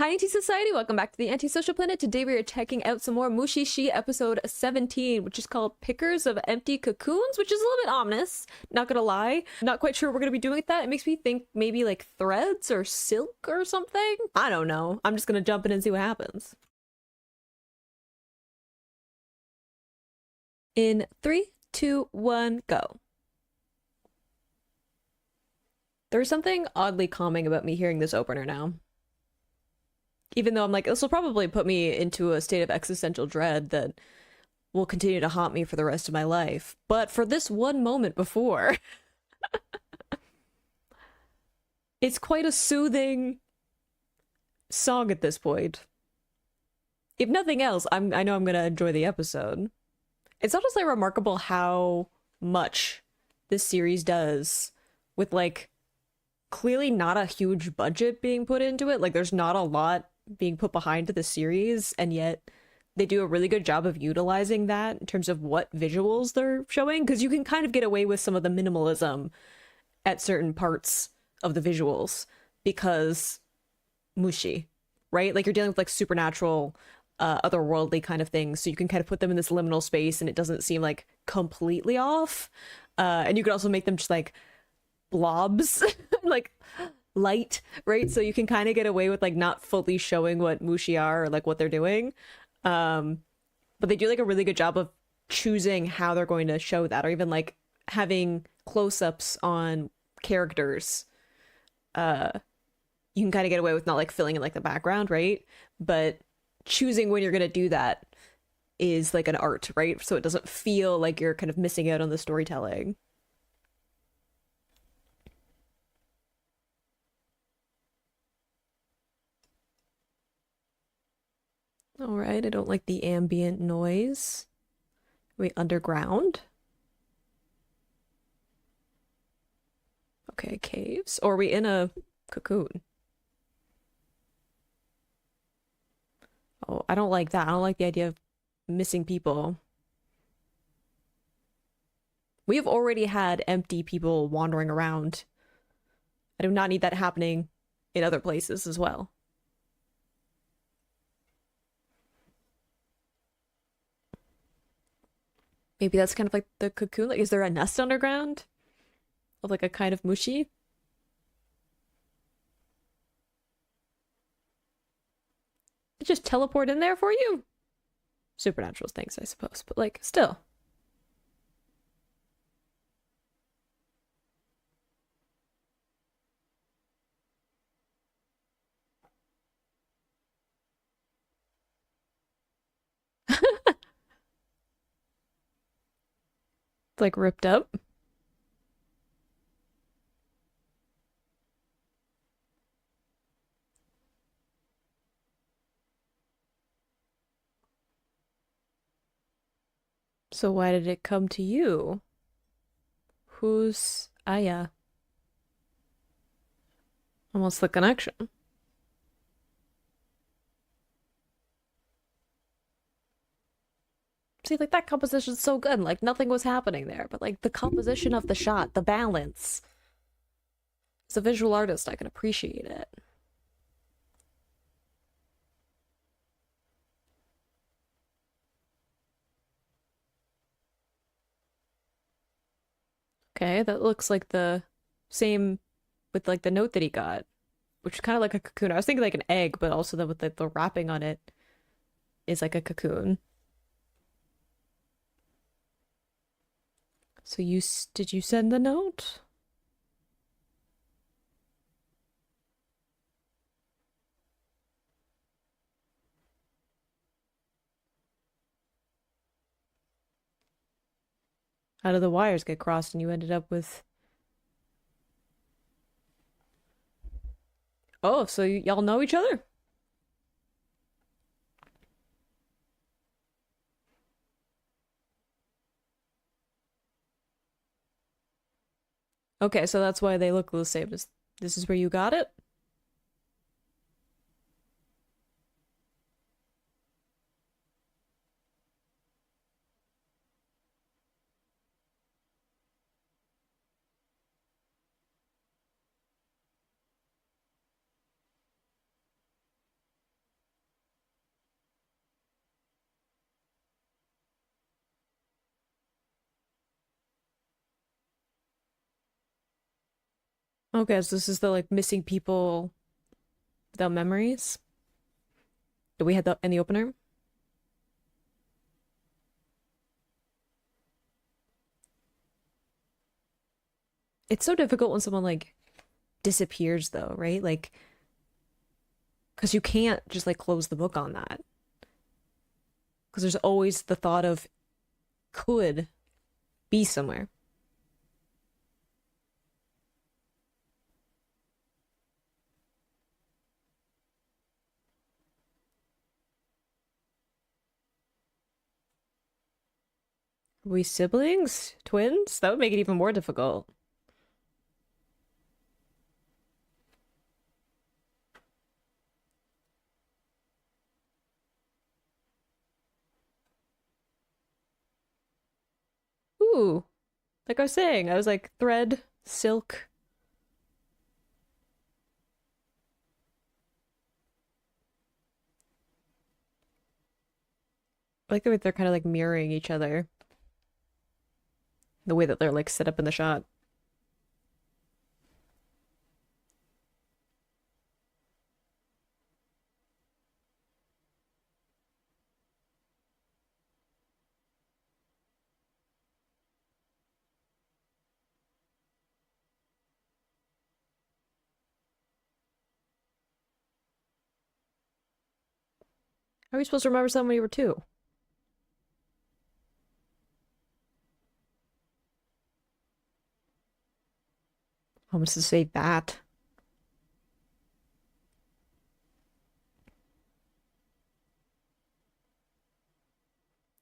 Hi, Anti-Society! Welcome back to the Antisocial Planet. Today we are checking out some more Mushi-shi episode 17, which is called Pickers of Empty Cocoons, which is a little bit ominous, not gonna lie. Not quite sure what we're gonna be doing with that. It makes me think maybe like threads or silk or something? I don't know. I'm just gonna jump in and see what happens. In 3, 2, 1, go. There's something oddly calming about me hearing this opener now. Even though I'm like, this will probably put me into a state of existential dread that will continue to haunt me for the rest of my life. But for this one moment before, it's quite a soothing song at this point. If nothing else, I know I'm gonna enjoy the episode. It's honestly remarkable how much this series does with like clearly not a huge budget being put into it. Like there's not a lot being put behind the series, and yet they do a really good job of utilizing that in terms of what visuals they're showing, because you can kind of get away with some of the minimalism at certain parts of the visuals because mushi, right? Like you're dealing with like supernatural, otherworldly kind of things, so you can kind of put them in this liminal space and it doesn't seem like completely off. And you could also make them just like blobs, like light, right? So you can kind of get away with like not fully showing what mushi are or like what they're doing. But they do like a really good job of choosing how they're going to show that, or even like having close-ups on characters. You can kind of get away with not like filling in like the background, right? But choosing when you're going to do that is like an art, right? So it doesn't feel like you're kind of missing out on the storytelling. All right, I don't like the ambient noise. Are we underground? Okay, caves. Or are we in a cocoon? Oh, I don't like that. I don't like the idea of missing people. We have already had empty people wandering around. I do not need that happening in other places as well. Maybe that's kind of like the cocoon. Like, is there a nest underground of like a kind of mushi? It just teleport in there for you? Supernatural things, I suppose, but like, still. It's like ripped up. So why did it come to you? Who's Aya? And what's the connection? See, like that composition's so good. Like nothing was happening there, but like the composition of the shot, the balance. As a visual artist, I can appreciate it. Okay, that looks like the same with like the note that he got, which is kind of like a cocoon. I was thinking like an egg, but also that with like the wrapping on it is like a cocoon. So did you send the note? How did the wires get crossed and you ended up with... Oh, so y'all know each other? Okay, so that's why they look the same. This is where you got it? Okay, so this is the like missing people without memories. Do we had that in the opener? It's so difficult when someone like disappears though, right? Like, because you can't just like close the book on that. Because there's always the thought of could be somewhere. Are we siblings? Twins? That would make it even more difficult. Ooh, like I was saying, I was like thread, silk. I like the way they're kind of like mirroring each other, the way that they're like set up in the shot. How are we supposed to remember someone when you were two? Almost to say that.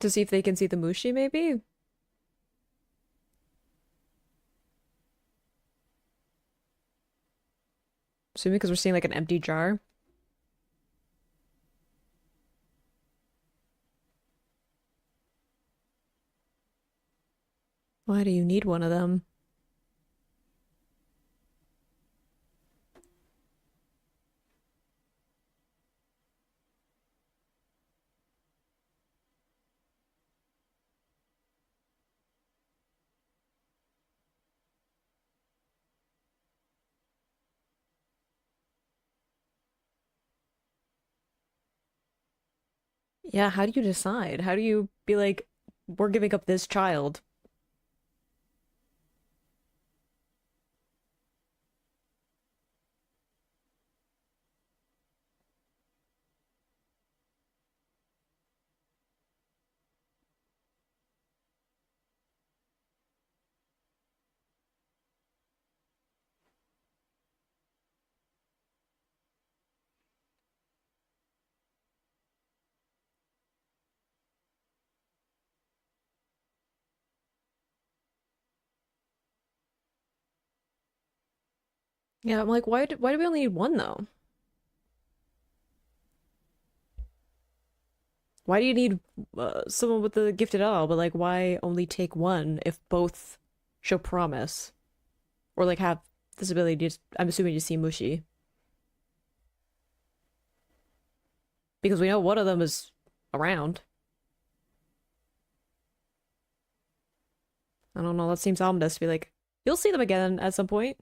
To see if they can see the Mushi, maybe? Assuming because we're seeing like an empty jar. Why do you need one of them? Yeah, how do you decide? How do you be like, we're giving up this child? Yeah, I'm like, why do we only need one though? Why do you need someone with the gift at all? But like, why only take one if both show promise or like have this ability to, I'm assuming to see Mushi because we know one of them is around. I don't know. That seems ominous to be like, you'll see them again at some point.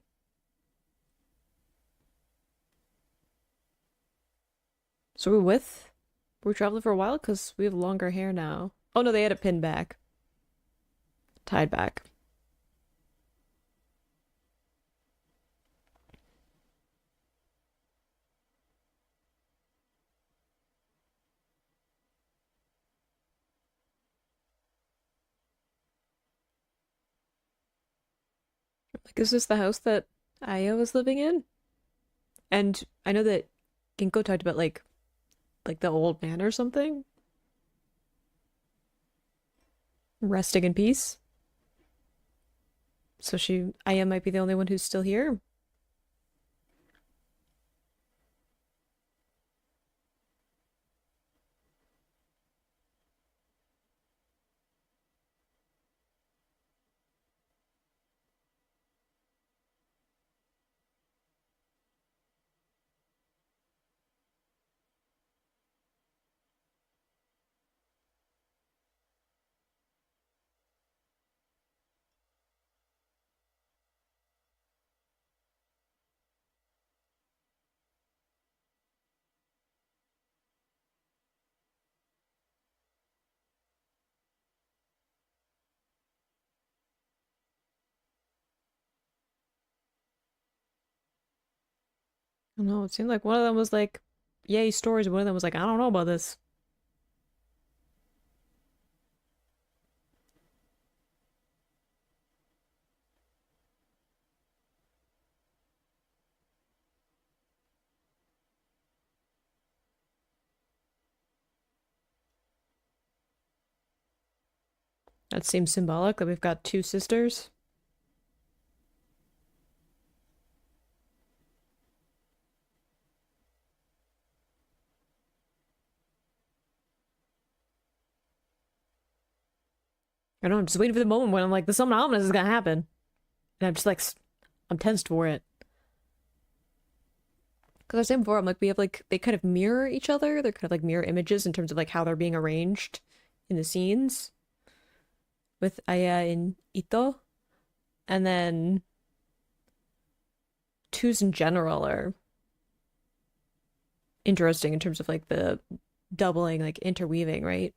So we're traveling for a while because we have longer hair now. Oh no, they had it pinned back, tied back. Like, is this the house that Aya was living in? And I know that Ginkgo talked about like the old man or something resting in peace. So Aya might be the only one who's still here. I don't know. It seemed like one of them was like, yay, stories. And one of them was like, I don't know about this. That seems symbolic that we've got two sisters. I don't know. I'm just waiting for the moment when I'm like, the something ominous is gonna happen. And I'm just like, I'm tensed for it. Because I was saying before, I'm like, we have like, they kind of mirror each other. They're kind of like mirror images in terms of like how they're being arranged in the scenes with Aya and Ito. And then twos in general are interesting in terms of like the doubling, like interweaving, right?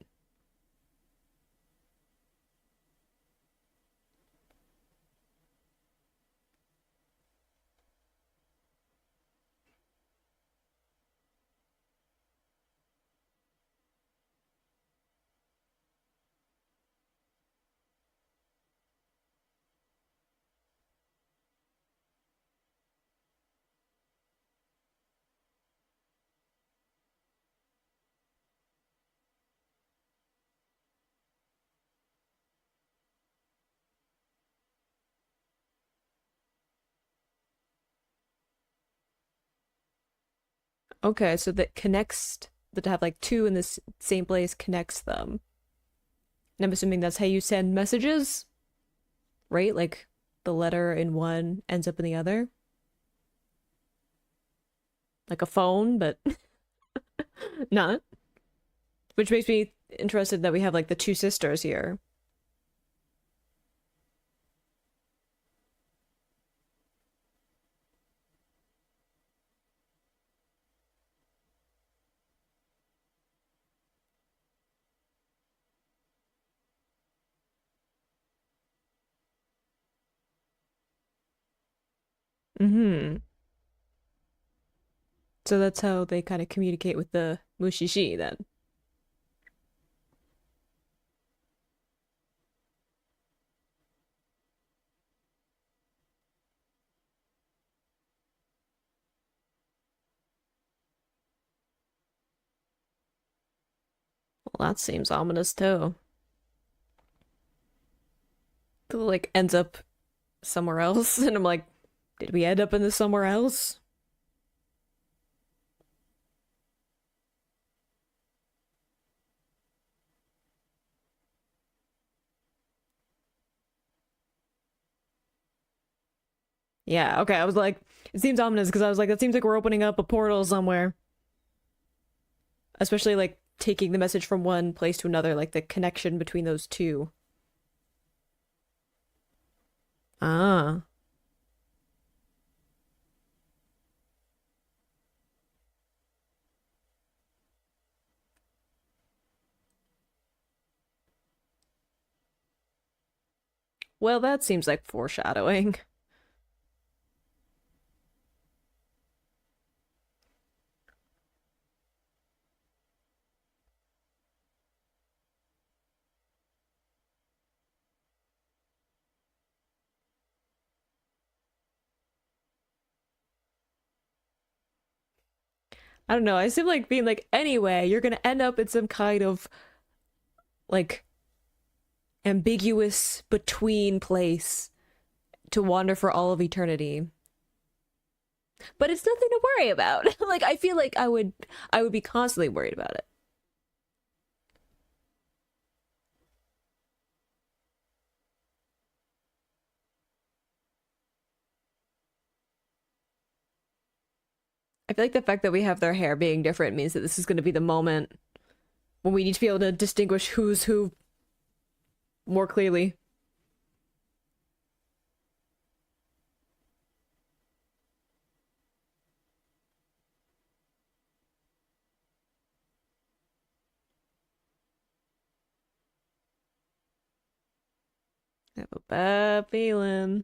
Okay, so that connects, that to have like two in this same place connects them. And I'm assuming that's how you send messages, right? Like the letter in one ends up in the other, like a phone, but not. Which makes me interested that we have like the two sisters here. Mm-hmm. So that's how they kind of communicate with the Mushi-shi then. Well, that seems ominous too. It like ends up somewhere else, and I'm like, did we end up in this somewhere else? Yeah, okay. I was like, it seems ominous because I was like, that seems like we're opening up a portal somewhere. Especially like taking the message from one place to another, like the connection between those two. Ah. Well, that seems like foreshadowing. I don't know. I seem like being like, anyway, you're gonna end up in some kind of like ambiguous between place to wander for all of eternity. But it's nothing to worry about. Like I feel like I would be constantly worried about it. I feel like the fact that we have their hair being different means that this is going to be the moment when we need to be able to distinguish who's who more clearly. I have a bad feeling.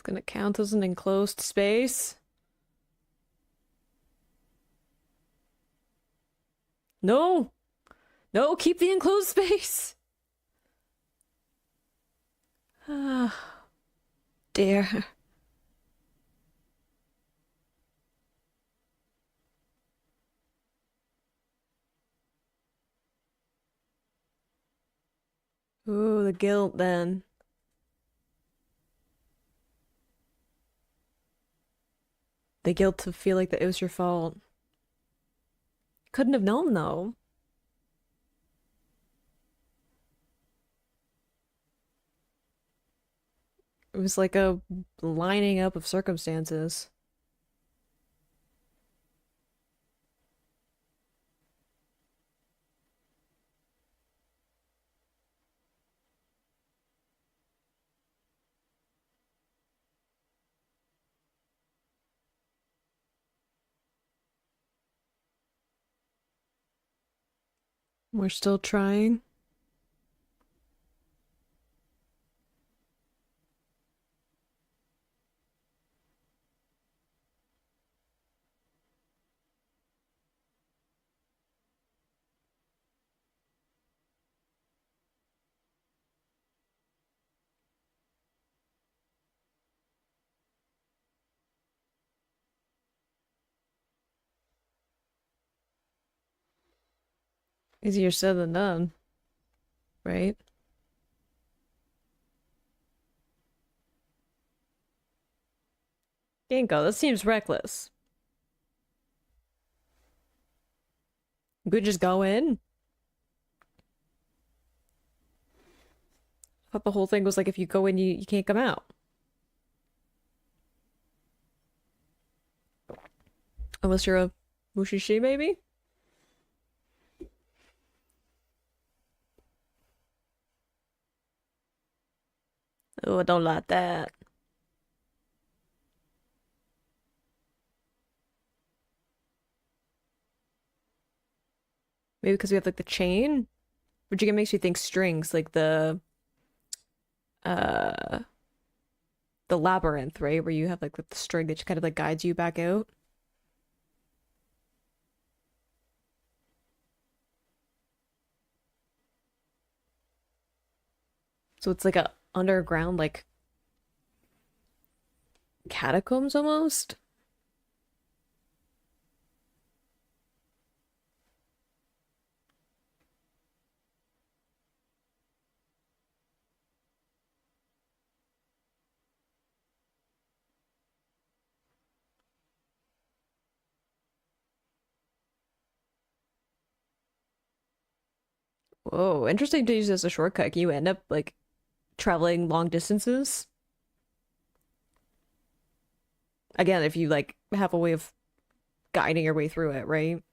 gonna count as an enclosed space. No! No, keep the enclosed space! Ah, dear. Ooh, the guilt then. The guilt to feel like that it was your fault. Couldn't have known though. It was like a lining up of circumstances. We're still trying. Easier said than done, right? Ginkgo, that seems reckless. We could just go in. I thought the whole thing was like if you go in, you can't come out. Unless you're a Mushi-shi, maybe? Oh, I don't like that. Maybe because we have like the chain? Which again makes you think strings, like uh the labyrinth, right? Where you have like the string that kind of like guides you back out. So it's like a underground like catacombs almost. Whoa, interesting to use as a shortcut. Can you end up like traveling long distances? Again, if you like have a way of guiding your way through it, right?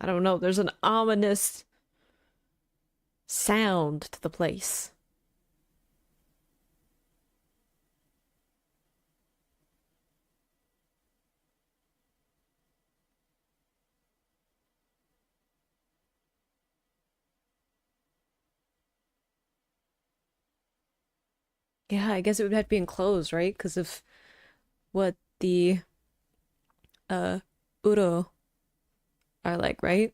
I don't know. There's an ominous sound to the place. Yeah, I guess it would have to be enclosed, right? Because of what the uh Uro are like, right?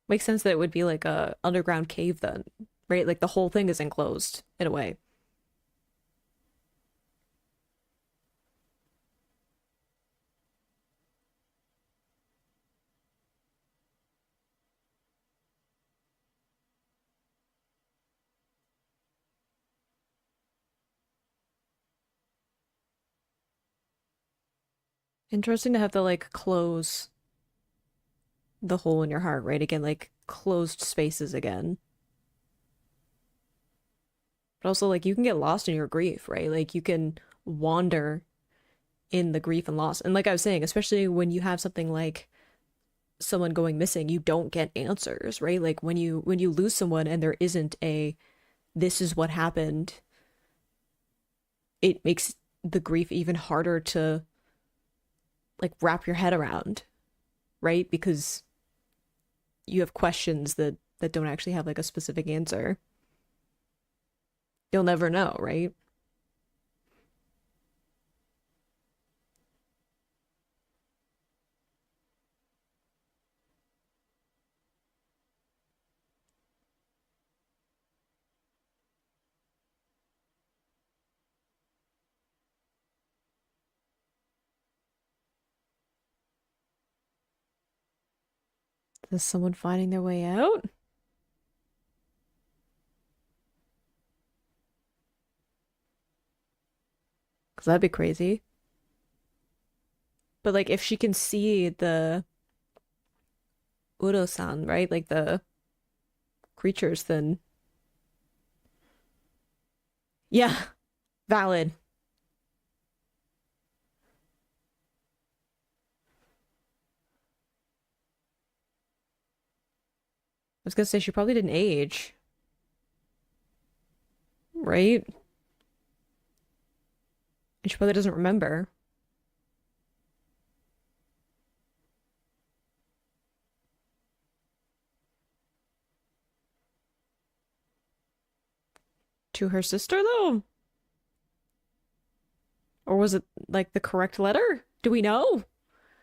Makes sense that it would be like a underground cave then, right? Like the whole thing is enclosed in a way. Interesting to have to like close the hole in your heart, right? Again, like closed spaces again. But also like you can get lost in your grief, right? Like you can wander in the grief and loss. And like I was saying, especially when you have something like someone going missing, you don't get answers, right? Like when you lose someone and there isn't a this is what happened, it makes the grief even harder to like wrap your head around, right? Because you have questions that don't actually have like a specific answer. You'll never know, right? Is someone finding their way out? Because that'd be crazy. But like if she can see the Uro-san, right? Like the creatures, then yeah, valid. I was gonna say she probably didn't age, right? And she probably doesn't remember. To her sister, though? Or was it like the correct letter? Do we know?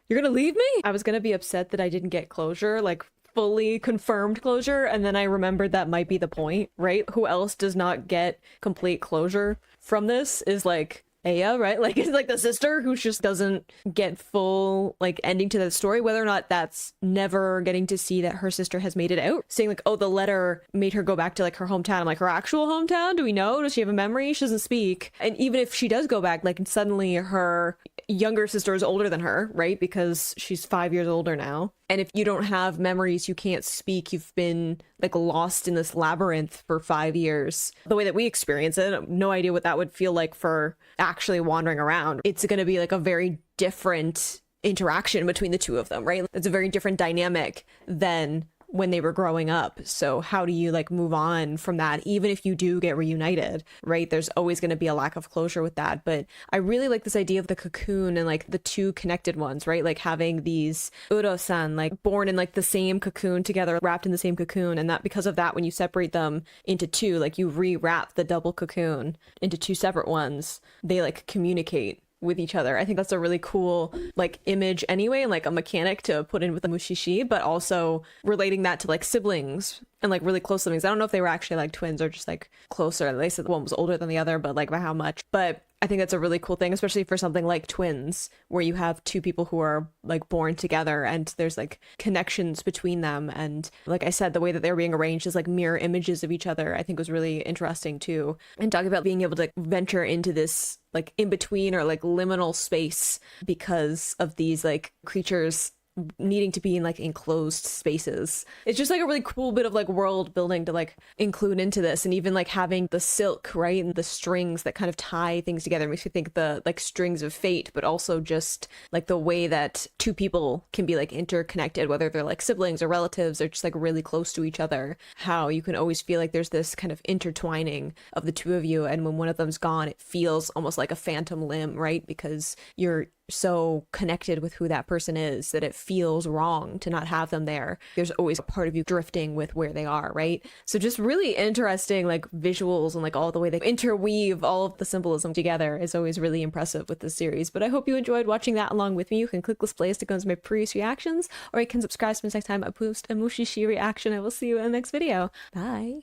You're gonna leave me? I was gonna be upset that I didn't get closure, like fully confirmed closure, and then I remembered that might be the point, right? Who else does not get complete closure from this is like Aya, right? Like it's like the sister who just doesn't get full like ending to the story, whether or not that's never getting to see that her sister has made it out. Saying like, oh, the letter made her go back to like her hometown. I'm like, her actual hometown? Do we know? Does she have a memory? She doesn't speak. And even if she does go back, like suddenly her younger sister is older than her, right? Because she's 5 years older now. And if you don't have memories, you can't speak, you've been like lost in this labyrinth for 5 years. The way that we experience it, no idea what that would feel like for actually wandering around. It's going to be like a very different interaction between the two of them, right? It's a very different dynamic than when they were growing up. So how do you like move on from that, even if you do get reunited, right? There's always going to be a lack of closure with that. But I really like this idea of the cocoon and like the two connected ones, right? Like having these Uro-san like born in like the same cocoon together, wrapped in the same cocoon. And that because of that, when you separate them into two, like you rewrap the double cocoon into two separate ones, they like communicate with each other. I think that's a really cool like image anyway, and like a mechanic to put in with the Mushi-shi, but also relating that to like siblings and like really close siblings. I don't know if they were actually like twins or just like closer. They said one was older than the other, but like by how much. But I think that's a really cool thing, especially for something like twins, where you have two people who are like born together and there's like connections between them. And like I said, the way that they're being arranged as like mirror images of each other, I think was really interesting too. And talking about being able to venture into this like in between or like liminal space because of these like creatures needing to be in like enclosed spaces. It's just like a really cool bit of like world building to like include into this. And even like having the silk, right, and the strings that kind of tie things together makes me think the like strings of fate, but also just like the way that two people can be like interconnected, whether they're like siblings or relatives or just like really close to each other, how you can always feel like there's this kind of intertwining of the two of you, and when one of them's gone it feels almost like a phantom limb, right? Because you're so connected with who that person is that it feels wrong to not have them there. There's always a part of you drifting with where they are, right? So just really interesting like visuals and like all the way they interweave all of the symbolism together is always really impressive with this series. But I hope you enjoyed watching that along with me. You can click this playlist to go into my previous reactions, or you can subscribe so next time I post a Mushi-shi reaction. I will see you in the next video. Bye.